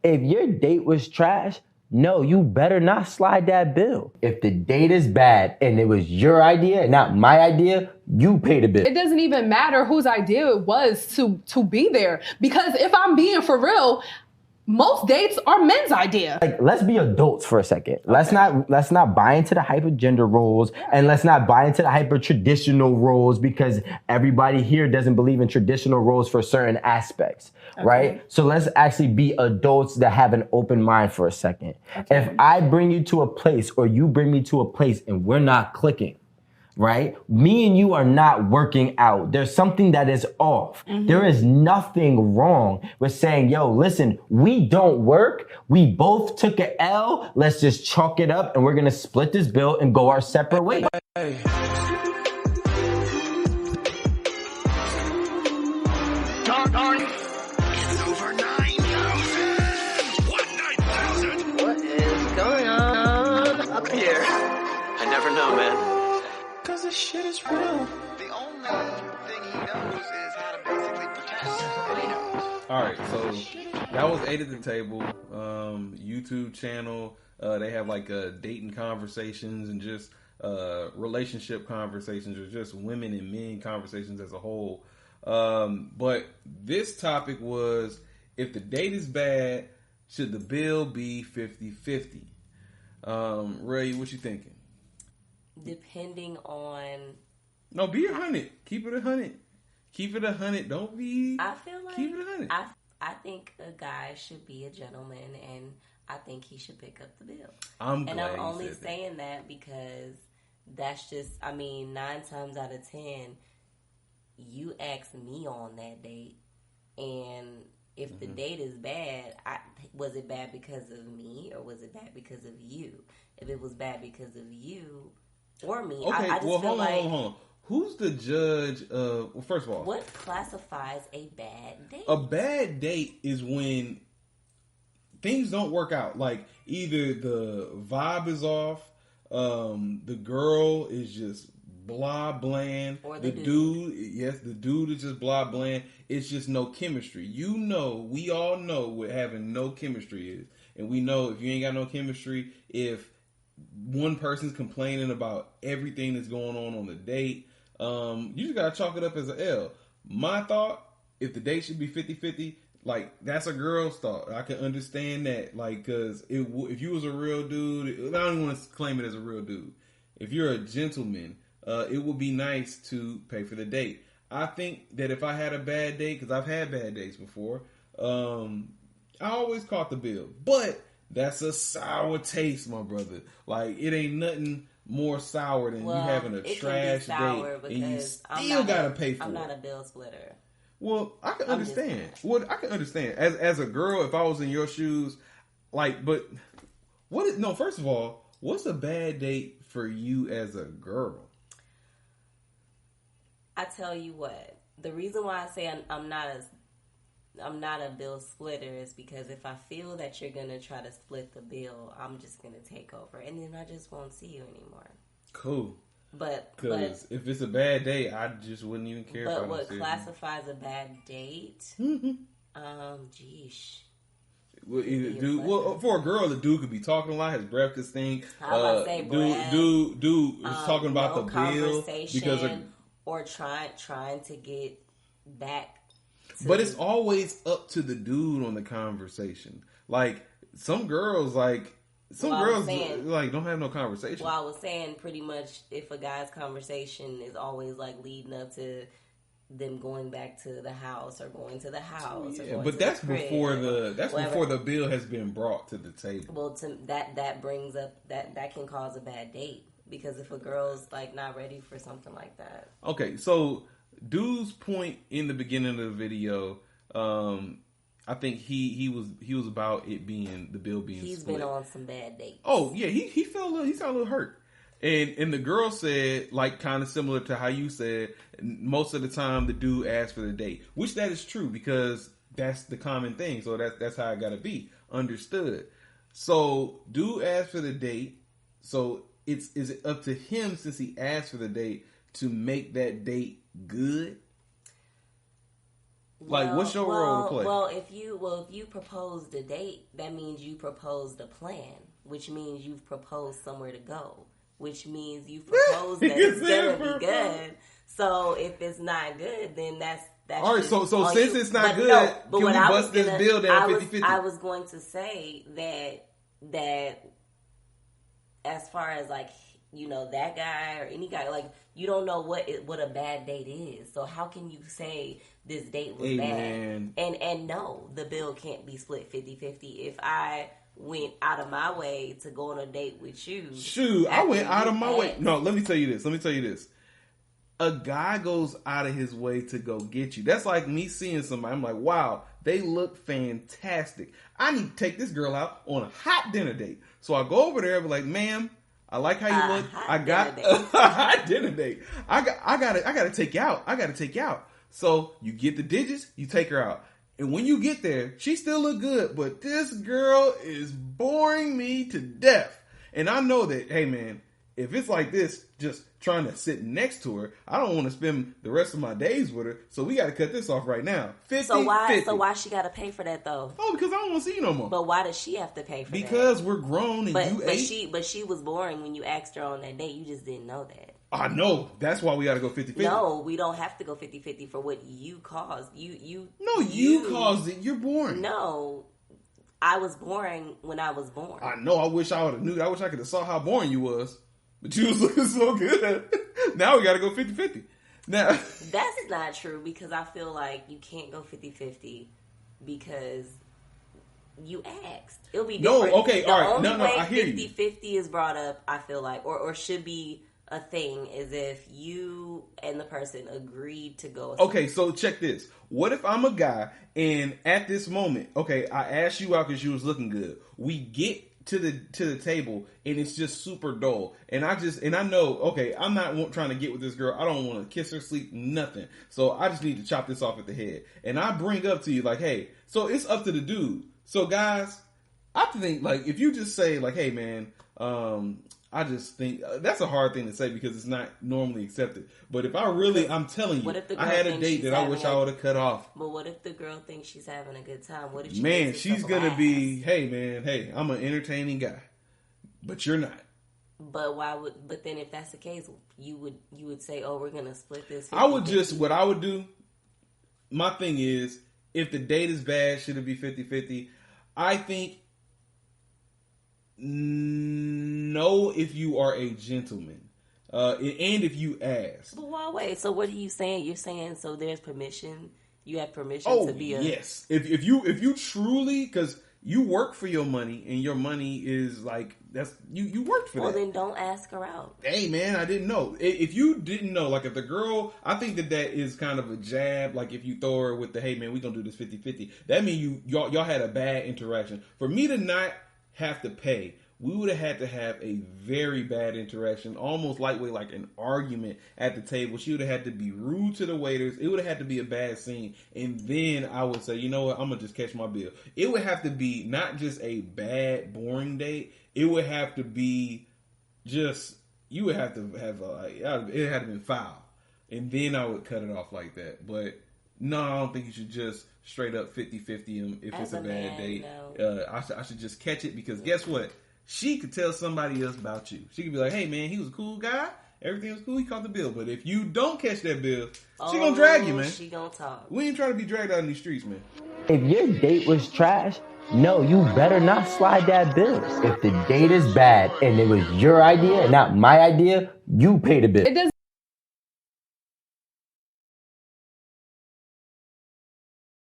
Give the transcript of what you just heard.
If your date was trash, no, you better not slide that bill. If the date is bad and it was your idea, not my idea, you pay the bill. It doesn't even matter whose idea it was to be there, because if I'm being for real, most dates are men's idea. Like, let's be adults for a second. Okay. Let's not buy into the hyper gender roles, and let's not buy into the hyper traditional roles, because everybody here doesn't believe in traditional roles for certain aspects, right? So let's actually be adults that have an open mind for a second. If I bring you to a place or you bring me to a place and we're not clicking, right? Me and you are not working out. There's something that is off. There is nothing wrong with saying, yo, listen, we don't work. We both took an L. Let's just chalk it up and we're going to split this bill and go our separate ways. Hey. Darn. It's over 9,000. What, 9,000? What is going on up here? I never know, man. Cause this shit is real. The only thing he knows is how to basically pretend that he knows. Alright, so that was 8 at the Table, YouTube channel. They have like dating conversations and just relationship conversations, or just women and men conversations as a whole. But this topic was, if the date is bad, should the bill be 50-50? Ray, what you thinking? Depending on... No, be 100. Keep it 100. Keep it 100. Don't be... I feel like... Keep it 100. I think a guy should be a gentleman, and I think he should pick up the bill. I'm only saying that because that's just... I mean, 9 times out of 10, you asked me on that date, and if the date is bad, was it bad because of me, or was it bad because of you? If it was bad because of you... or me. Okay, I just well, feel hold like... on. Who's the judge of... Well, first of all... What classifies a bad date? A bad date is when things don't work out. Like, either the vibe is off, the girl is just blah bland, or the dude is just blah bland. It's just no chemistry. We all know what having no chemistry is. And we know if you ain't got no chemistry, if one person's complaining about everything that's going on the date, you just gotta chalk it up as an L. My thought, if the date should be 50-50, like, that's a girl's thought. I can understand that, like, because if you was a real dude, I don't even want to claim it as a real dude. If you're a gentleman, it would be nice to pay for the date. I think that if I had a bad date, because I've had bad dates before, I always caught the bill. But that's a sour taste, my brother. Like, it ain't nothing more sour than you having a trash date and you still gotta pay for it. I'm not a bill splitter. Well, I can understand. As a girl, if I was in your shoes, like, but first of all, what's a bad date for you as a girl? I tell you what, the reason why I say I'm not a bill splitter is because if I feel that you're going to try to split the bill, I'm just going to take over. And then I just won't see you anymore. Cool. Because if it's a bad date, I just wouldn't even care. But what classifies a bad date? Geesh. Well, for a girl, the dude could be talking a lot. His breath could stink. Dude was talking about the bill because or trying to get back. But it's always up to the dude on the conversation. Like, some girls don't have no conversation. Well, I was saying pretty much if a guy's conversation is always like leading up to them going back to the house or going to the house. Yeah, but that's before the bill has been brought to the table. Well, that brings up that can cause a bad date, because if a girl's like not ready for something like that. Okay, so dude's point in the beginning of the video, I think he was about it being the bill being He's split. been on some bad dates. Oh yeah, he sounded a little hurt. And the girl said, like, kind of similar to how you said, most of the time the dude asks for the date, which that is true because that's the common thing. So that's how it got to be understood. So dude asked for the date. So is it up to him, since he asked for the date, to make that date good? Like, what's your role to play? Well, if you proposed a date, that means you proposed a plan, which means you've proposed somewhere to go, which means you proposed that it's gonna be good. So if it's not good, then that's all right. So since you. It's not good, but can we bust this bill down 50-50? I was going to say that as far as like, you know, that guy or any guy, like, you don't know what a bad date is. So how can you say this date was bad? Man. And no, the bill can't be split 50-50. If I went out of my way to go on a date with you. Shoot, I went out of my way. No, let me tell you this. A guy goes out of his way to go get you. That's like me seeing somebody. I'm like, wow, they look fantastic. I need to take this girl out on a hot dinner date. So I go over there and be like, ma'am, I like how you look. I got a hot dinner date. I gotta take you out. I gotta take you out. So you get the digits, you take her out. And when you get there, she still look good, but this girl is boring me to death. And I know that, hey man, if it's like this, just trying to sit next to her, I don't want to spend the rest of my days with her. So we got to cut this off right now. 50, so why 50. So why she got to pay for that though? Oh, because I don't want to see you no more. But why does she have to pay for that? Because we're grown and you ate. But she was boring when you asked her on that date. You just didn't know that. I know. That's why we got to go 50-50. No, we don't have to go 50-50 for what you caused. You caused it. You're boring. No. I was boring when I was born. I know. I wish I would have knew. I wish I could have saw how boring you was. But you was looking so good. Now we got to go 50-50. Now that's not true because I feel like you can't go 50-50 because you asked. It'll be different. No, okay, all right. The only way I hear 50-50 is brought up, I feel like, or should be a thing is if you and the person agreed to go. Okay, so check this. What if I'm a guy and at this moment, okay, I asked you out because you was looking good. We get to the table and it's just super dull, and I know, okay, I'm not trying to get with this girl. I don't want to kiss her, sleep, nothing. So I just need to chop this off at the head. And I bring up to you like, hey, so it's up to the dude. So guys, I think like if you just say like, hey man, I just think that's a hard thing to say because it's not normally accepted. But if I'm telling you, I had a date that I wish I would have cut off. But what if the girl thinks she's having a good time? What if she man, she's gonna be, hey man, hey, I'm an entertaining guy, but you're not. But but then if that's the case, you would say, oh, we're gonna split this 50-50. What I would do, my thing is, if the date is bad, should it be 50-50? I think no, if you are a gentleman, and if you ask. But why wait? So what are you saying? You're saying so there's permission. You have permission to be a yes. If you truly, because you work for your money and your money is like that's you worked for that. Well, then don't ask her out. Hey man, I didn't know. If you didn't know, like if the girl, I think that is kind of a jab. Like if you throw her with the hey man, we gonna do this 50-50. That means y'all had a bad interaction. For me to not have to pay, we would have had to have a very bad interaction, almost lightweight, like an argument at the table. She would have had to be rude to the waiters. It would have had to be a bad scene. And then I would say, you know what, I'm going to just catch my bill. It would have to be not just a bad, boring date. It would have to be just, you would have to have, it had to be foul. And then I would cut it off like that. But no, I don't think you should just straight up 50-50 if it's a bad date. No. I should just catch it because guess what? She could tell somebody else about you. She could be like, hey man, he was a cool guy. Everything was cool. He caught the bill. But if you don't catch that bill, she gonna drag you, man. She gonna talk. We ain't trying to be dragged out in these streets, man. If your date was trash, no, you better not slide that bill. If the date is bad and it was your idea, not my idea, you pay the bill. It does